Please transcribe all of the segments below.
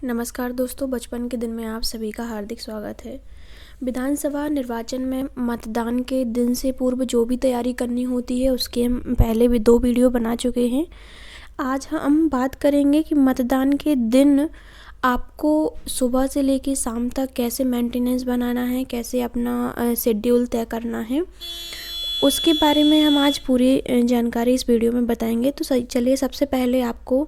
नमस्कार दोस्तों, बचपन के दिन में आप सभी का हार्दिक स्वागत है। विधानसभा निर्वाचन में मतदान के दिन से पूर्व जो भी तैयारी करनी होती है उसके हम पहले भी 2 वीडियो बना चुके हैं। आज हम बात करेंगे कि मतदान के दिन आपको सुबह से लेकर शाम तक कैसे मेंटेनेंस बनाना है, कैसे अपना शेड्यूल तय करना है, उसके बारे में हम आज पूरी जानकारी इस वीडियो में बताएंगे। तो चलिए, सबसे पहले आपको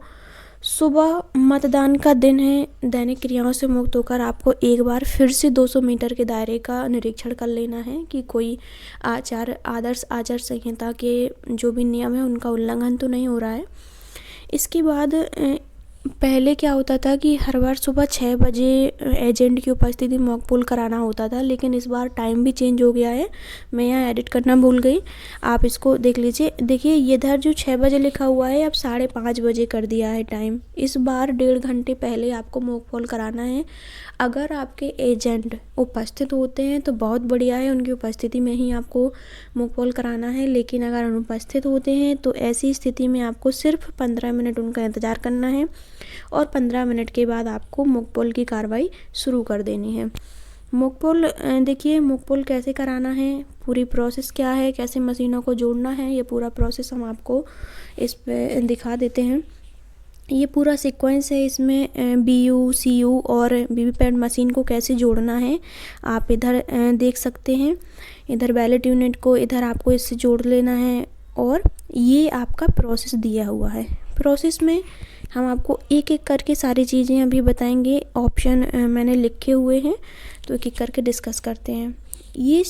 सुबह मतदान का दिन है, दैनिक क्रियाओं से मुक्त होकर आपको एक बार फिर से 200 मीटर के दायरे का निरीक्षण कर लेना है कि कोई आदर्श आचार संहिता के जो भी नियम है उनका उल्लंघन तो नहीं हो रहा है। इसके बाद पहले क्या होता था कि हर बार सुबह 6 बजे एजेंट की उपस्थिति मॉक पोल कराना होता था, लेकिन इस बार टाइम भी चेंज हो गया है। मैं यहाँ एडिट करना भूल गई, आप इसको देख लीजिए। देखिए, ये इधर जो 6 बजे लिखा हुआ है अब 5:30 बजे कर दिया है टाइम। इस बार 1.5 घंटे पहले आपको मॉक पोल कराना है। अगर आपके एजेंट उपस्थित होते हैं तो बहुत बढ़िया है, उनकी उपस्थिति में ही आपको मॉक पोल कराना है। लेकिन अगर अनुपस्थित होते हैं तो ऐसी स्थिति में आपको सिर्फ 15 मिनट उनका इंतज़ार करना है और 15 मिनट के बाद आपको मॉक पोल की कार्रवाई शुरू कर देनी है। मॉक पोल देखिए, मॉक पोल कैसे कराना है, पूरी प्रोसेस क्या है, कैसे मशीनों को जोड़ना है, ये पूरा प्रोसेस हम आपको इस पे दिखा देते हैं। ये पूरा सीक्वेंस है, इसमें बीयू, सीयू और वीवीपैट मशीन को कैसे जोड़ना है आप इधर देख सकते हैं। इधर बैलेट यूनिट को इधर आपको इससे जोड़ लेना है और ये आपका प्रोसेस दिया हुआ है। प्रोसेस में हम आपको एक एक करके सारी चीज़ें अभी बताएंगे। ऑप्शन मैंने लिखे हुए हैं तो एक एक करके डिस्कस करते हैं। ये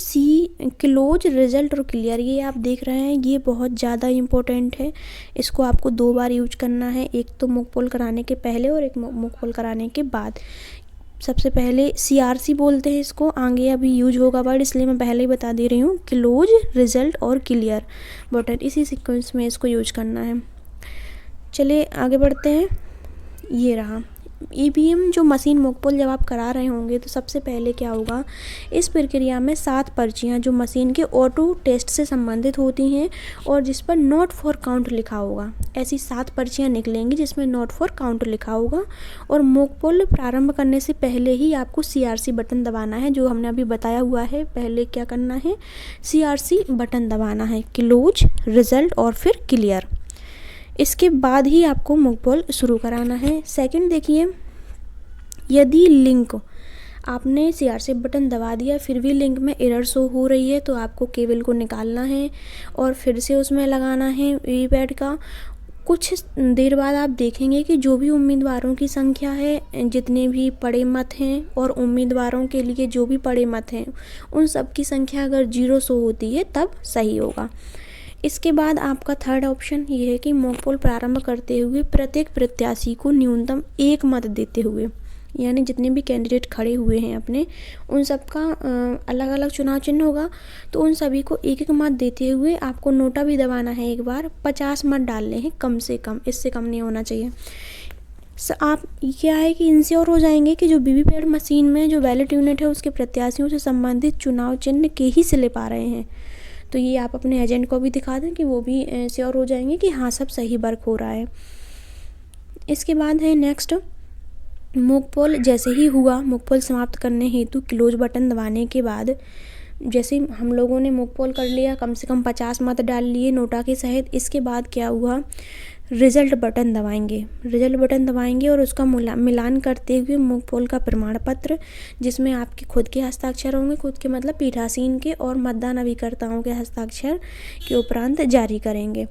क्लोज, रिजल्ट और क्लियर, ये आप देख रहे हैं, ये बहुत ज़्यादा इम्पोर्टेंट है। इसको आपको 2 बार यूज करना है, एक तो मॉक पोल कराने के पहले और एक मॉक पोल कराने के बाद। सबसे पहले CRC बोलते हैं इसको, आगे अभी यूज होगा वर्ड, इसलिए मैं पहले ही बता दे रही हूँ। क्लोज, रिजल्ट और क्लियर बटन, इसी सीक्वेंस में इसको यूज करना है। चलिए आगे बढ़ते हैं। ये रहा EVM जो मशीन मॉक पोल जब आप करा रहे होंगे तो सबसे पहले क्या होगा, इस प्रक्रिया में 7 पर्चियाँ जो मशीन के ऑटो टेस्ट से संबंधित होती हैं और जिस पर नॉट फॉर काउंट लिखा होगा, ऐसी 7 पर्चियाँ निकलेंगी जिसमें नॉट फॉर काउंट लिखा होगा। और मॉक पोल प्रारंभ करने से पहले ही आपको CRC बटन दबाना है, जो हमने अभी बताया हुआ है। पहले क्या करना है, CRC बटन दबाना है, क्लोज, रिजल्ट और फिर क्लियर। इसके बाद ही आपको मॉक पोल शुरू कराना है। सेकंड देखिए, यदि लिंक आपने CRC बटन दबा दिया फिर भी लिंक में एरर शो हो रही है तो आपको केबल को निकालना है और फिर से उसमें लगाना है वीवीपैट का। कुछ देर बाद आप देखेंगे कि जो भी उम्मीदवारों की संख्या है, जितने भी पड़े मत हैं और उम्मीदवारों के लिए जो भी पड़े मत हैं, उन सब की संख्या अगर 0 शो होती है तब सही होगा। इसके बाद आपका थर्ड ऑप्शन ये है कि मॉक पोल प्रारंभ करते हुए प्रत्येक प्रत्याशी को न्यूनतम 1 मत देते हुए, यानी जितने भी कैंडिडेट खड़े हुए हैं अपने, उन सब का अलग अलग चुनाव चिन्ह होगा, तो उन सभी को 1-1 मत देते हुए आपको नोटा भी दबाना है एक बार। 50 मत डालने हैं कम से कम, इससे कम नहीं होना चाहिए। आप क्या है कि इंश्योर हो जाएंगे कि जो वीवीपैट मशीन में जो बैलेट यूनिट है उसके प्रत्याशियों से संबंधित चुनाव चिन्ह के ही स्लिप आ रहे हैं। तो ये आप अपने एजेंट को भी दिखा दें कि वो भी श्योर हो जाएंगे कि हाँ सब सही वर्क हो रहा है। इसके बाद है नेक्स्ट, मॉक पोल जैसे ही हुआ, मॉक पोल समाप्त करने हेतु क्लोज बटन दबाने के बाद, जैसे हम लोगों ने मॉक पोल कर लिया, कम से कम 50 मत डाल लिए नोटा के सहित। इसके बाद क्या हुआ, रिजल्ट बटन दबाएंगे। रिजल्ट बटन दबाएंगे और उसका मिलान करते हुए मॉक पोल का प्रमाण पत्र, जिसमें आपके खुद के हस्ताक्षर होंगे, खुद के मतलब पीठासीन के और मतदान अभिकर्ताओं के हस्ताक्षर के उपरांत जारी करेंगे।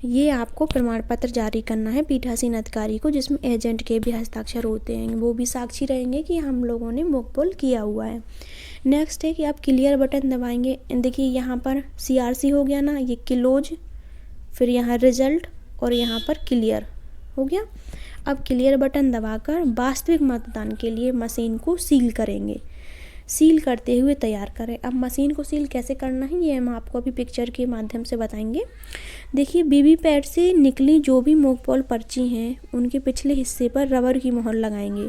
ये आपको प्रमाण पत्र जारी करना है पीठासीन अधिकारी को, जिसमें एजेंट के भी हस्ताक्षर होते हैं, वो भी साक्षी रहेंगे कि हम लोगों ने मॉक पोल किया हुआ है। नेक्स्ट है कि आप क्लियर बटन दबाएंगे। देखिए यहाँ पर CRC हो गया ना, ये क्लोज, फिर यहाँ रिजल्ट और यहाँ पर क्लियर हो गया। अब क्लियर बटन दबाकर वास्तविक मतदान के लिए मशीन को सील करेंगे। सील करते हुए तैयार करें। अब मशीन को सील कैसे करना है ये हम आपको अभी पिक्चर के माध्यम से बताएंगे। देखिए, वीवीपैट से निकली जो भी मॉक पोल पर्ची हैं उनके पिछले हिस्से पर रबर की मोहर लगाएंगे।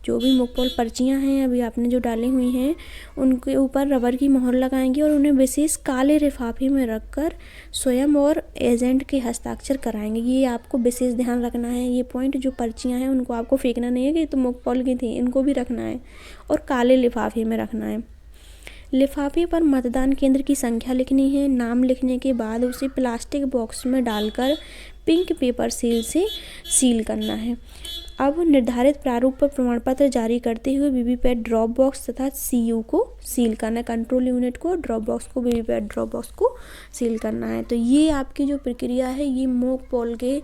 जो भी मुकपोल पर्चियाँ हैं अभी आपने जो डाली हुई हैं उनके ऊपर रबर की मोहर लगाएंगे और उन्हें विशेष काले लिफाफे में रखकर स्वयं और एजेंट के हस्ताक्षर कराएंगे। ये आपको विशेष ध्यान रखना है। ये पॉइंट जो पर्चियाँ हैं उनको आपको फेंकना नहीं है कि तो मुकपोल की थी, इनको भी रखना है और काले लिफाफे में रखना है। लिफाफे पर मतदान केंद्र की संख्या लिखनी है। नाम लिखने के बाद उसे प्लास्टिक बॉक्स में डालकर पिंक पेपर सील से सील करना है। अब निर्धारित प्रारूप पर प्रमाण पत्र जारी करते हुए वीवीपैट ड्रॉप बॉक्स तथा सीयू को सील करना है। कंट्रोल यूनिट को, ड्रॉप बॉक्स को, वीवीपैट ड्रॉप बॉक्स को सील करना है। तो ये आपकी जो प्रक्रिया है ये मॉक पोल के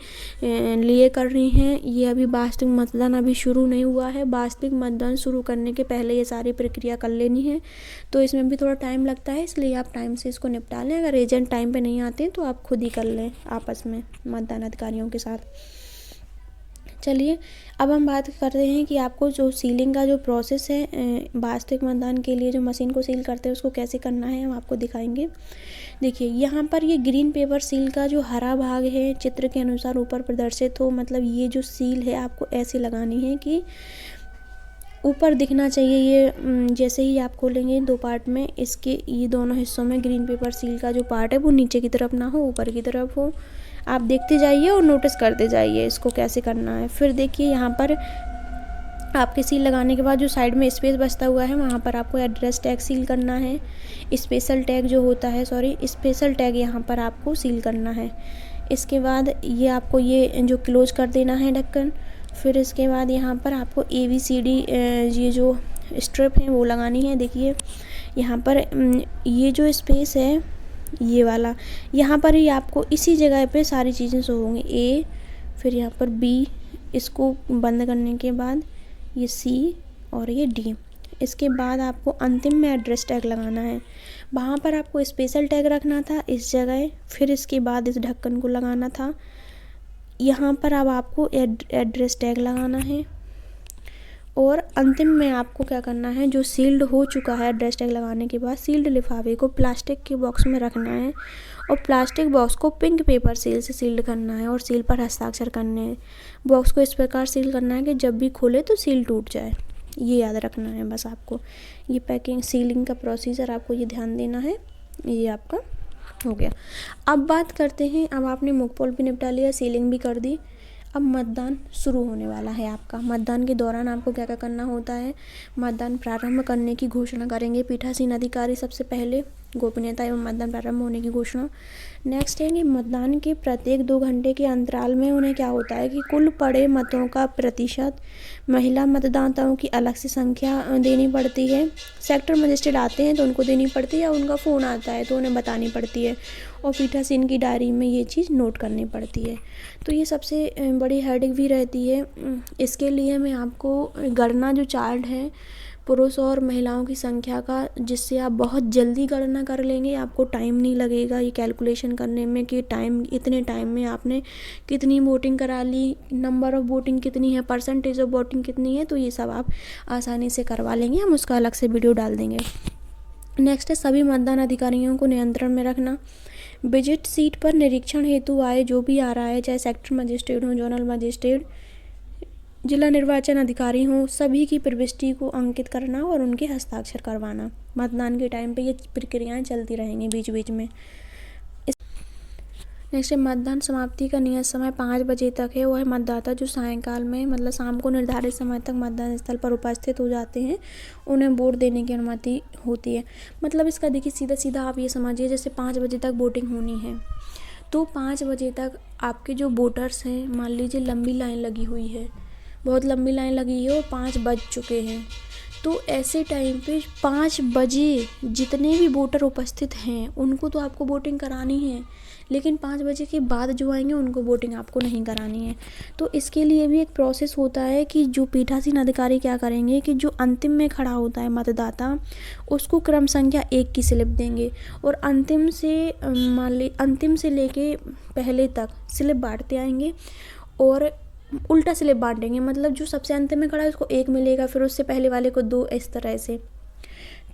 लिए कर रही हैं। ये अभी वास्तविक मतदान अभी शुरू नहीं हुआ है। वास्तविक मतदान शुरू करने के पहले ये सारी प्रक्रिया कर लेनी है। तो इसमें भी थोड़ा टाइम लगता है, इसलिए आप टाइम से इसको निपटा लें। अगर एजेंट टाइम पे नहीं आते तो आप खुद ही कर लें आपस में मतदान अधिकारियों के साथ। चलिए अब हम बात करते हैं कि आपको जो सीलिंग का जो प्रोसेस है वास्तविक मतदान के लिए जो मशीन को सील करते हैं उसको कैसे करना है हम आपको दिखाएंगे। देखिए यहाँ पर ये ग्रीन पेपर सील का जो हरा भाग है चित्र के अनुसार ऊपर प्रदर्शित हो, मतलब ये जो सील है आपको ऐसे लगानी है कि ऊपर दिखना चाहिए। ये जैसे ही आप खोलेंगे 2 पार्ट में, इसके ये दोनों हिस्सों में ग्रीन पेपर सील का जो पार्ट है वो नीचे की तरफ ना हो, ऊपर की तरफ हो। आप देखते जाइए और नोटिस करते जाइए इसको कैसे करना है। फिर देखिए यहाँ पर आपके सील लगाने के बाद जो साइड में स्पेस बचता हुआ है वहाँ पर आपको एड्रेस टैग सील करना है। स्पेशल टैग जो होता है, स्पेशल टैग यहाँ पर आपको सील करना है। इसके बाद ये आपको ये जो क्लोज कर देना है ढक्कन। फिर इसके बाद यहाँ पर आपको ABCD ये जो स्ट्रिप है वो लगानी है। देखिए यहाँ पर ये जो स्पेस है ये वाला, यहाँ पर ही आपको इसी जगह पे सारी चीज़ें शो होंगी। A, फिर यहाँ पर B, इसको बंद करने के बाद ये C और ये D। इसके बाद आपको अंतिम में एड्रेस टैग लगाना है। वहाँ पर आपको स्पेशल टैग रखना था इस जगह, फिर इसके बाद इस ढक्कन को लगाना था। यहाँ पर अब आपको एड्रेस टैग लगाना है और अंतिम में आपको क्या करना है, जो सील्ड हो चुका है एड्रेस टैग लगाने के बाद सील्ड लिफाफे को प्लास्टिक के बॉक्स में रखना है और प्लास्टिक बॉक्स को पिंक पेपर सील से सील्ड करना है और सील पर हस्ताक्षर करने हैं। बॉक्स को इस प्रकार सील करना है कि जब भी खोले तो सील टूट जाए। ये याद रखना है बस आपको। ये पैकिंग सीलिंग का प्रोसीजर आपको ये ध्यान देना है। ये आपका हो गया। अब बात करते हैं, अब आपने मुकपोल भी निपटा लिया, सीलिंग भी कर दी, अब मतदान शुरू होने वाला है आपका। मतदान के दौरान आपको क्या क्या करना होता है, मतदान प्रारंभ करने की घोषणा करेंगे पीठासीन अधिकारी सबसे पहले, गोपनीयता एवं मतदान प्रारंभ होने की घोषणा। नेक्स्ट है कि मतदान के प्रत्येक 2 घंटे के अंतराल में उन्हें क्या होता है कि कुल पड़े मतों का प्रतिशत, महिला मतदाताओं की अलग से संख्या देनी पड़ती है। सेक्टर मजिस्ट्रेट आते हैं तो उनको देनी पड़ती है या उनका फ़ोन आता है तो उन्हें बतानी पड़ती है और पीठासीन की डायरी में ये चीज़ नोट करनी पड़ती है। तो ये सबसे बड़ी हेडिंग भी रहती है। इसके लिए मैं आपको गणना जो चार्ट है पुरुष और महिलाओं की संख्या का, जिससे आप बहुत जल्दी गणना कर लेंगे, आपको टाइम नहीं लगेगा ये कैलकुलेशन करने में कि इतने टाइम में आपने कितनी वोटिंग करा ली, नंबर ऑफ़ वोटिंग कितनी है, परसेंटेज ऑफ वोटिंग कितनी है, तो ये सब आप आसानी से करवा लेंगे। हम उसका अलग से वीडियो डाल देंगे। नेक्स्ट है सभी मतदान अधिकारियों को नियंत्रण में रखना। विजिट सीट पर निरीक्षण हेतु आए जो भी आ रहा है, चाहे सेक्टर मजिस्ट्रेट हो, जोनल मजिस्ट्रेट, जिला निर्वाचन अधिकारी हों, सभी की प्रविष्टि को अंकित करना और उनके हस्ताक्षर करवाना। मतदान के टाइम पे ये प्रक्रियाएं चलती रहेंगी बीच बीच में। नेक्स्ट है मतदान समाप्ति का नियत समय 5 बजे तक है। वह मतदाता जो सायंकाल में मतलब शाम को निर्धारित समय तक मतदान स्थल पर उपस्थित हो जाते हैं उन्हें वोट देने की अनुमति होती है। मतलब इसका देखिए सीधा सीधा आप ये समझिए, जैसे 5 बजे तक वोटिंग होनी है तो 5 बजे तक आपके जो वोटर्स हैं, मान लीजिए लंबी लाइन लगी हुई है, बहुत लंबी लाइन लगी है और 5 बज चुके हैं, तो ऐसे टाइम पे 5 बजे जितने भी वोटर उपस्थित हैं उनको तो आपको वोटिंग करानी है, लेकिन 5 बजे के बाद जो आएंगे उनको वोटिंग आपको नहीं करानी है। तो इसके लिए भी एक प्रोसेस होता है कि जो पीठासीन अधिकारी क्या करेंगे कि जो अंतिम में खड़ा होता है मतदाता उसको क्रम संख्या 1 की स्लिप देंगे और अंतिम से लेके पहले तक स्लिप बांटते आएंगे और उल्टा स्लिप बांटेंगे। मतलब जो सबसे अंत में खड़ा है उसको 1 मिलेगा, फिर उससे पहले वाले को 2, इस तरह से।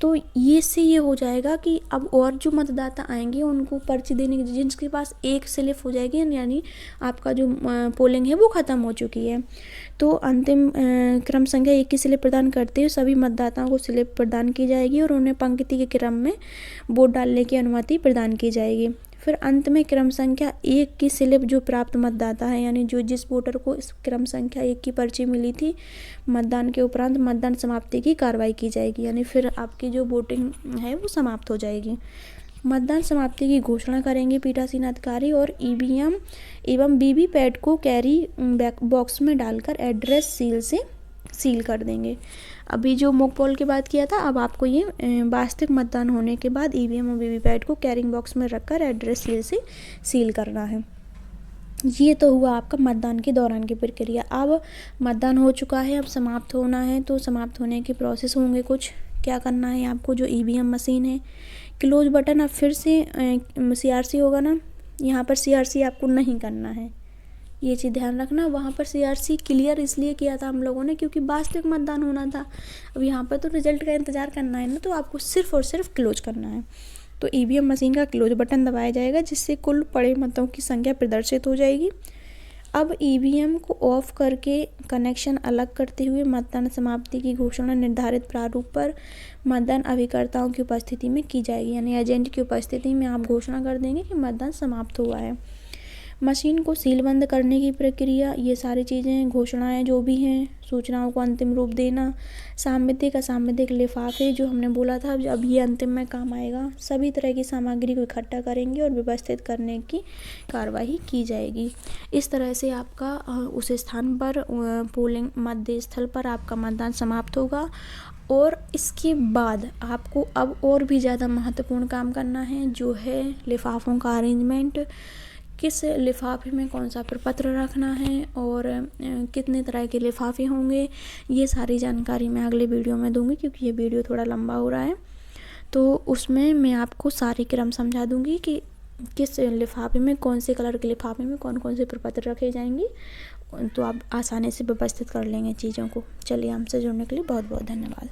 तो ये से ये हो जाएगा कि अब और जो मतदाता आएंगे उनको पर्ची देने की, जिनके पास एक स्लिप हो जाएगी यानी आपका जो पोलिंग है वो ख़त्म हो चुकी है, तो अंतिम क्रम संख्या 1 की स्लिप प्रदान करते हुए सभी मतदाताओं को स्लिप प्रदान की जाएगी और उन्हें पंक्ति के क्रम में वोट डालने की अनुमति प्रदान की जाएगी। फिर अंत में क्रम संख्या 1 की स्लिप जो प्राप्त मतदाता है यानी जो जिस वोटर को इस क्रम संख्या 1 की पर्ची मिली थी, मतदान के उपरांत मतदान समाप्ति की कार्रवाई की जाएगी, यानी फिर आपकी जो वोटिंग है वो समाप्त हो जाएगी। मतदान समाप्ति की घोषणा करेंगे पीठासीन अधिकारी और ईवीएम एवं वीवीपैट को कैरी बॉक्स में डालकर एड्रेस सील से सील कर देंगे। अभी जो मॉक पोल की बात किया था, अब आपको ये वास्तविक मतदान होने के बाद ईवीएम और वीवीपैट को कैरिंग बॉक्स में रखकर एड्रेस सील से सील करना है। ये तो हुआ आपका मतदान के दौरान की प्रक्रिया। अब मतदान हो चुका है, अब समाप्त होना है, तो समाप्त होने के प्रोसेस होंगे कुछ। क्या करना है आपको, जो ईवीएम मशीन है क्लोज बटन, अब फिर से CRC होगा ना, यहाँ पर CRC आपको नहीं करना है, ये चीज़ ध्यान रखना। वहाँ पर CRC क्लियर इसलिए किया था हम लोगों ने क्योंकि वास्तविक मतदान होना था। अब यहाँ पर तो रिजल्ट का इंतज़ार करना है ना, तो आपको सिर्फ और सिर्फ क्लोज करना है। तो ईवीएम मशीन का क्लोज बटन दबाया जाएगा जिससे कुल पड़े मतों की संख्या प्रदर्शित हो जाएगी। अब ईवीएम को ऑफ करके कनेक्शन अलग करते हुए मतदान समाप्ति की घोषणा निर्धारित प्रारूप पर मतदान अभिकर्ताओं की उपस्थिति में की जाएगी, यानी एजेंट की उपस्थिति में आप घोषणा कर देंगे कि मतदान समाप्त हुआ है। मशीन को सीलबंद करने की प्रक्रिया, ये सारी चीज़ें घोषणाएं जो भी हैं, सूचनाओं को अंतिम रूप देना, सांविधिक असांविधिक लिफाफे जो हमने बोला था अब ये अंतिम में काम आएगा, सभी तरह की सामग्री को इकट्ठा करेंगे और व्यवस्थित करने की कार्यवाही की जाएगी। इस तरह से आपका उस स्थान पर पोलिंग मतदेय स्थल पर आपका मतदान समाप्त होगा। और इसके बाद आपको अब और भी ज़्यादा महत्वपूर्ण काम करना है, जो है लिफाफों का अरेंजमेंट, किस लिफाफे में कौन सा प्रपत्र रखना है और कितने तरह के लिफाफे होंगे, ये सारी जानकारी मैं अगले वीडियो में दूंगी क्योंकि ये वीडियो थोड़ा लंबा हो रहा है। तो उसमें मैं आपको सारे क्रम समझा दूंगी कि किस लिफाफे में, कौन से कलर के लिफाफे में कौन कौन से प्रपत्र रखे जाएंगे, तो आप आसानी से व्यवस्थित कर लेंगे चीज़ों को। चलिए, हमसे जुड़ने के लिए बहुत बहुत धन्यवाद।